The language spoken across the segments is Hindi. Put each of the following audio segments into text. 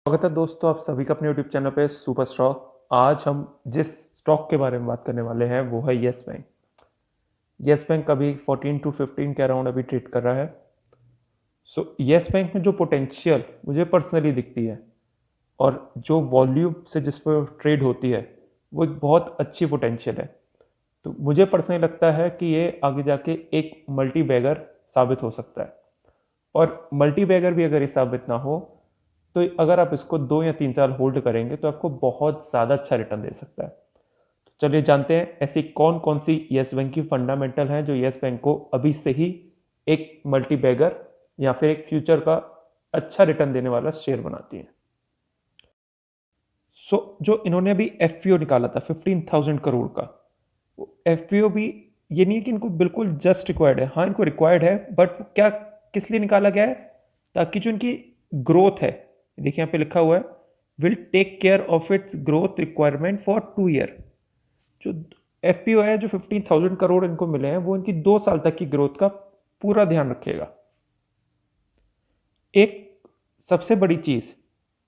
स्वागत है दोस्तों आप सभी का अपने यूट्यूब चैनल पे सुपर स्टॉक। आज हम जिस स्टॉक के बारे में बात करने वाले हैं वो है येस बैंक। येस बैंक अभी 14 टू 15 के अराउंड अभी ट्रेड कर रहा है। येस बैंक में जो पोटेंशियल मुझे पर्सनली दिखती है और जो वॉल्यूम से जिस पर ट्रेड होती है वो एक बहुत अच्छी पोटेंशियल है। तो मुझे पर्सनली लगता है कि ये आगे जाके एक मल्टी बैगर साबित हो सकता है। और मल्टी बैगर भी अगर ये साबित ना हो तो अगर आप इसको 2 या 3 साल होल्ड करेंगे तो आपको बहुत ज़्यादा अच्छा रिटर्न दे सकता है। तो चलिए जानते हैं ऐसी कौन-कौन सी येस बैंक की फंडामेंटल हैं जो येस बैंक को अभी से ही एक मल्टी बैगर या फिर एक फ्यूचर का अच्छा रिटर्न देने वाला शेयर बनाती हैं। जो इन्होंने अभी एफपीओ निकाला था 15,000 करोड़ का, वो एफपीओ भी ये नहीं है कि इनको बिल्कुल जस्ट रिक्वायर्ड है। हाँ, इनको रिक्वायर्ड है बट क्या किस लिए निकाला गया है? ताकि जो इनकी ग्रोथ है, देखिए यहाँ पे लिखा हुआ है will take care of its growth requirement for 2 year. जो एफपीओ है जो 15,000 करोड़ इनको मिले हैं वो इनकी 2 साल तक की ग्रोथ का पूरा ध्यान रखेगा। एक सबसे बड़ी चीज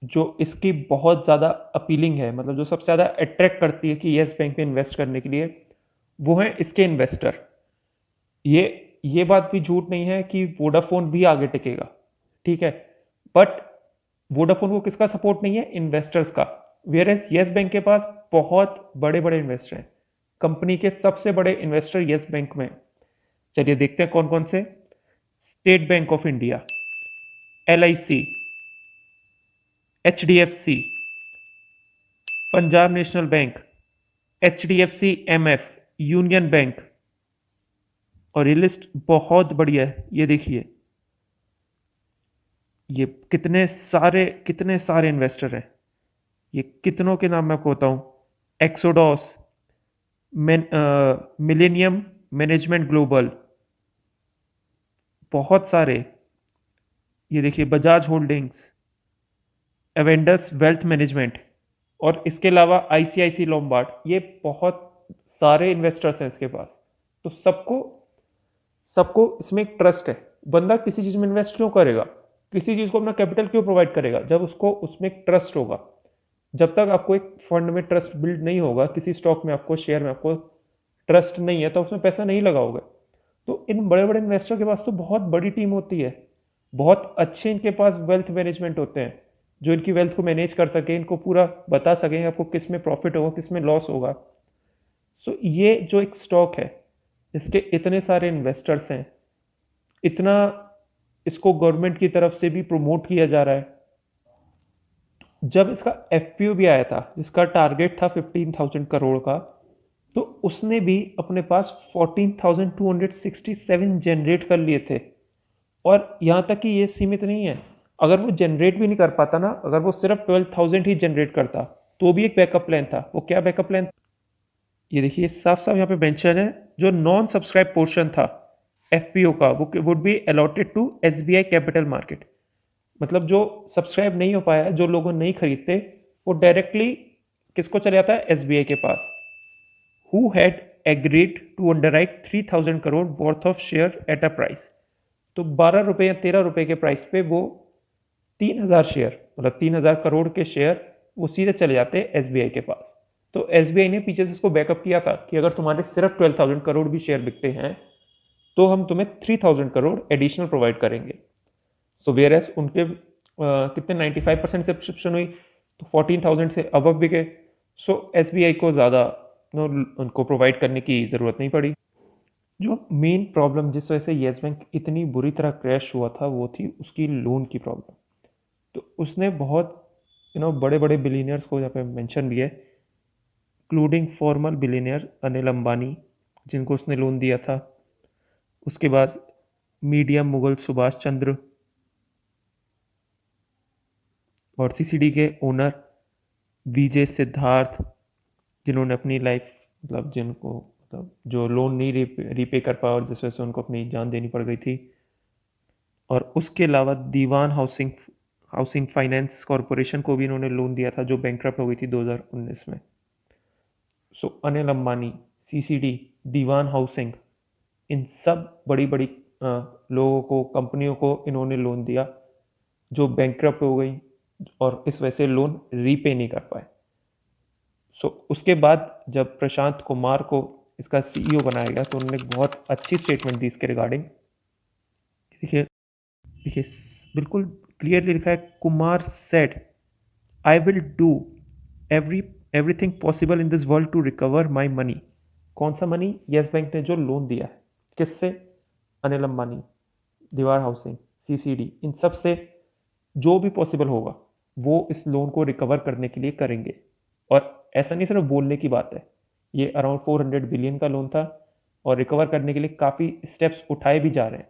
जो इसकी बहुत ज्यादा अपीलिंग है, मतलब जो सबसे ज्यादा अट्रैक्ट करती है कि येस बैंक में इन्वेस्ट करने के लिए, वो है इसके इन्वेस्टर। ये ये बात भी झूठ नहीं है कि वोडाफोन भी आगे टिकेगा, ठीक है, बट वोडाफोन को किसका सपोर्ट नहीं है? इन्वेस्टर्स का। वेयर एज येस बैंक के पास बहुत बड़े बड़े इन्वेस्टर हैं। कंपनी के सबसे बड़े इन्वेस्टर येस बैंक में, चलिए देखते हैं कौन कौन से। State bank of India, LIC, HDFC, Punjab national bank, HDFC MF, union bank. और ये लिस्ट बहुत बढ़िया है, ये देखिए ये कितने सारे इन्वेस्टर हैं। ये कितनों के नाम मैं आपको बताऊं? एक्सोडॉस, मिलेनियम मैनेजमेंट ग्लोबल, बहुत सारे। ये देखिए Bajaj holdings, Avendus wealth management, और इसके अलावा आईसीआईसी लोम्बार्ड। ये बहुत सारे इन्वेस्टर्स हैं इसके पास। तो सबको सबको इसमें एक ट्रस्ट है। बंदा किसी चीज में इन्वेस्ट क्यों करेगा, किसी चीज को अपना कैपिटल क्यों प्रोवाइड करेगा? जब उसको उसमें एक ट्रस्ट होगा। जब तक आपको एक फंड में ट्रस्ट बिल्ड नहीं होगा, किसी स्टॉक में आपको, शेयर में आपको ट्रस्ट नहीं है, तो उसमें पैसा नहीं लगाओगे। तो इन बड़े बड़े इन्वेस्टर के पास तो बहुत बड़ी टीम होती है, बहुत अच्छे इनके पास वेल्थ मैनेजमेंट होते हैं जो इनकी वेल्थ को मैनेज कर सके, इनको पूरा बता सकें आपको किस में प्रॉफिट होगा किस में लॉस होगा। ये जो एक स्टॉक है, इसके इतने सारे इन्वेस्टर्स हैं, इतना इसको गवर्नमेंट की तरफ से भी प्रमोट किया जा रहा है। जब इसका एफपीओ भी आया था जिसका टारगेट था 15,000 करोड़ का, तो उसने भी अपने पास 14,267 जनरेट कर लिए थे। और यहां तक कि ये सीमित नहीं है, अगर वो जनरेट भी नहीं कर पाता ना, अगर वो सिर्फ 12,000 ही जनरेट करता तो भी एक बैकअप प्लान था। वो क्या बैकअप प्लान? ये देखिए साफ साफ यहाँ पे मेंशन है, जो नॉन सब्सक्राइब पोर्शन था एफपीओ का वो would be allotted to SBI capital market. मतलब जो सब्सक्राइब नहीं हो पाया है, जो लोगों नहीं खरीदते, वो डायरेक्टली किसको चले जाता है? एसबीआई के पास। Who had agreed to underwrite 3,000 crore worth of share at a price. तो 12 रुपए या 13 रुपए के प्राइस पे वो 3,000 शेयर, मतलब 3,000 करोड़ के शेयर वो सीधे चले जाते हैं एसबीआई के पास। तो एसबीआई ने पीछे से इसको बैकअप किया था कि अगर तुम्हारे सिर्फ 12,000 करोड़ भी शेयर बिकते हैं तो हम तुम्हें 3,000 करोड़ एडिशनल प्रोवाइड करेंगे। सो वेयर एस उनके कितने 95% सब्सक्रिप्शन हुई, तो 14,000 से अब भी गए। सो एसबीआई को ज़्यादा उनको प्रोवाइड करने की ज़रूरत नहीं पड़ी। जो मेन प्रॉब्लम जिस वजह से येस बैंक इतनी बुरी तरह क्रैश हुआ था वो थी उसकी लोन की प्रॉब्लम। तो उसने बहुत बड़े बड़े बिलीनियर्स को यहाँ पे मेंशन भी है, including farmer billionaire Anil Ambani जिनको उसने लोन दिया था। उसके बाद मीडियम मुगल सुभाष चंद्र, और सीसीडी के ओनर विजय सिद्धार्थ, जिन्होंने अपनी लाइफ, मतलब जिनको, मतलब जो लोन नहीं रीपे कर पाया और जिस वजह से उनको अपनी जान देनी पड़ गई थी। और उसके अलावा दीवान हाउसिंग हाउसिंग फाइनेंस कॉरपोरेशन को भी इन्होंने लोन दिया था जो बैंकक्रप्ट हो गई थी 2019 में। अनिल अंबानी, सीसीडी, दीवान हाउसिंग, इन सब बड़ी बड़ी लोगों को, कंपनियों को इन्होंने लोन दिया जो बैंकक्रप्ट हो गई। और इस वजह से लोन रीपे नहीं कर पाए। उसके बाद जब प्रशांत कुमार को इसका सीईओ बनाया गया तो उन्होंने बहुत अच्छी स्टेटमेंट दी इसके रिगार्डिंग। देखिए देखिए बिल्कुल क्लियरली लिखा है, Kumar said I will do every everything possible in this world to recover my money. कौन सा मनी? यस बैंक ने जो लोन दिया है, किससे? अनिल अंबानी, दीवार हाउसिंग, सीसीडी, इन सब से जो भी पॉसिबल होगा वो इस लोन को रिकवर करने के लिए करेंगे। और ऐसा नहीं सिर्फ बोलने की बात है, ये अराउंड 400 बिलियन का लोन था और रिकवर करने के लिए काफ़ी स्टेप्स उठाए भी जा रहे हैं।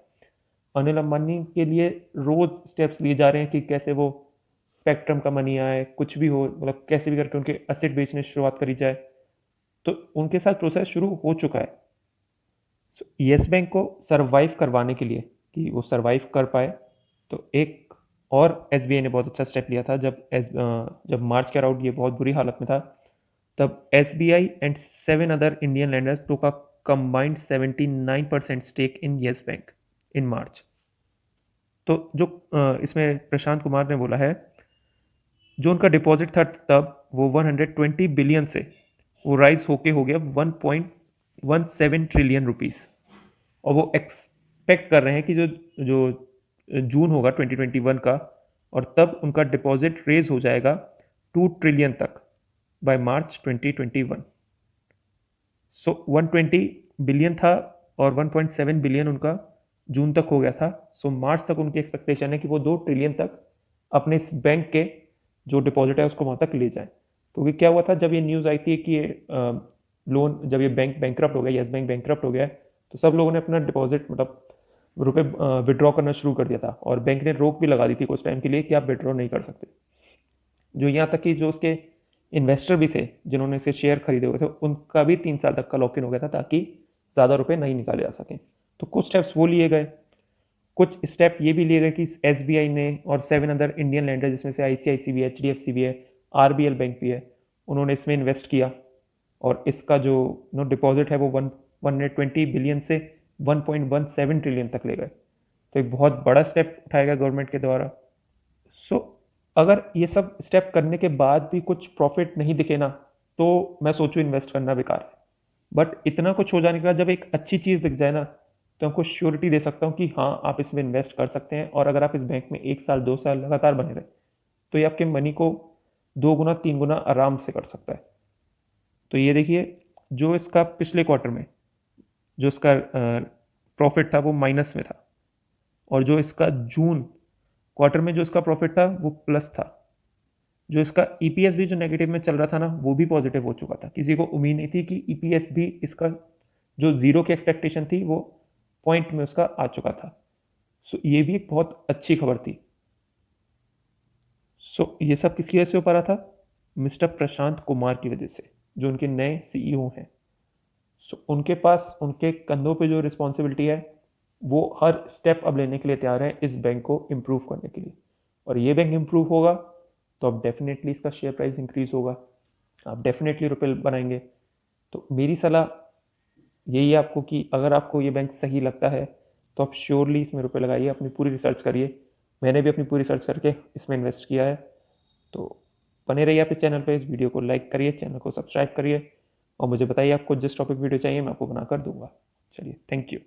अनिल अंबानी के लिए रोज स्टेप्स लिए जा रहे हैं कि कैसे वो स्पेक्ट्रम का मनी आए, कुछ भी हो, मतलब कैसे भी करके उनके एसेट बेचने की शुरुआत करी जाए। तो उनके साथ प्रोसेस शुरू हो चुका है। येस बैंक को सरवाइव करवाने के लिए, कि वो सरवाइव कर पाए, तो एक और एसबीआई ने बहुत अच्छा स्टेप लिया था। जब मार्च के अराउंड ये बहुत बुरी हालत में था, तब SBI and 7 other Indian lenders took a combined 79% stake in Yes Bank in March. तो जो इसमें प्रशांत कुमार ने बोला है, जो उनका डिपॉजिट था तब वो 120 बिलियन से वो राइज होके हो गया 1.17 ट्रिलियन रुपीस। और वो एक्सपेक्ट कर रहे हैं कि जो जो जून होगा 2021 का, और तब उनका डिपॉजिट रेज हो जाएगा 2 ट्रिलियन तक बाय मार्च 2021। सो 120 बिलियन था और 1.7 बिलियन उनका जून तक हो गया था। सो मार्च तक उनकी एक्सपेक्टेशन है कि वो 2 ट्रिलियन तक अपने इस बैंक के जो डिपॉजिट है उसको वहाँ तक ले जाएं। क्योंकि क्या हुआ था, जब ये न्यूज़ आई थी कि ये लोन, जब ये बैंक बैंकरप्ट हो गया, यस बैंक बैंकरप्ट हो गया, तो सब लोगों ने अपना डिपॉजिट, मतलब रुपए विड्रॉ करना शुरू कर दिया था। और बैंक ने रोक भी लगा दी थी कुछ टाइम के लिए कि आप विड्रॉ नहीं कर सकते। जो यहाँ तक कि जो उसके इन्वेस्टर भी थे जिन्होंने इसे शेयर खरीदे हुए थे, उनका भी 3 साल तक का लॉक इन हो गया था ताकि ज़्यादा रुपए नहीं निकाले जा सकें। तो कुछ स्टेप्स वो लिए गए। कुछ स्टेप ये भी लिए गए कि एसबीआई ने और 7 अदर इंडियन लैंडर, जिसमें से आईसीआईसी भी है, एचडीएफसी भी है, आरबीएल बैंक भी है, उन्होंने इसमें इन्वेस्ट किया। और इसका जो डिपॉजिट है वो 120 बिलियन से 1.17 ट्रिलियन तक ले गए। तो एक बहुत बड़ा स्टेप उठाया गया गवर्नमेंट के द्वारा। अगर ये सब स्टेप करने के बाद भी कुछ प्रॉफिट नहीं दिखे ना, तो मैं सोचूं इन्वेस्ट करना बेकार है। बट इतना कुछ हो जाने के बाद जब एक अच्छी चीज़ दिख जाए ना, तो आपको श्योरिटी दे सकता हूँ कि हाँ, आप इसमें इन्वेस्ट कर सकते हैं। और अगर आप इस बैंक में 1 साल 2 साल लगातार बने रहे, तो ये आपके मनी को 2 गुना 3 गुना आराम से कर सकता है। तो ये देखिए, जो इसका पिछले क्वार्टर में जो इसका प्रॉफिट था वो माइनस में था, और जो इसका जून क्वार्टर में जो इसका प्रॉफिट था वो प्लस था। जो इसका ईपीएस भी जो नेगेटिव में चल रहा था ना, वो भी पॉजिटिव हो चुका था। किसी को उम्मीद नहीं थी कि ईपीएस भी इसका जो जीरो की एक्सपेक्टेशन थी वो पॉइंट में उसका आ चुका था। ये भी एक बहुत अच्छी खबर थी। ये सब किसकी वजह से हो पा रहा था? मिस्टर प्रशांत कुमार की वजह से, जो उनके नए सीईओ हैं। उनके पास, उनके कंधों पे जो रिस्पॉन्सिबिलिटी है, वो हर स्टेप अब लेने के लिए तैयार है इस बैंक को इम्प्रूव करने के लिए। और ये बैंक इम्प्रूव होगा तो अब डेफिनेटली इसका शेयर प्राइस इंक्रीज होगा, आप डेफिनेटली रुपए बनाएंगे। तो मेरी सलाह यही है आपको कि अगर आपको ये बैंक सही लगता है तो आप श्योरली इसमें रुपए लगाइए, अपनी पूरी रिसर्च करिए। मैंने भी अपनी पूरी रिसर्च करके इसमें इन्वेस्ट किया है। तो बने रहिए आप इस चैनल पर, इस वीडियो को लाइक करिए, चैनल को सब्सक्राइब करिए, और मुझे बताइए आपको जिस टॉपिक वीडियो चाहिए मैं आपको बना कर दूंगा। चलिए, थैंक यू।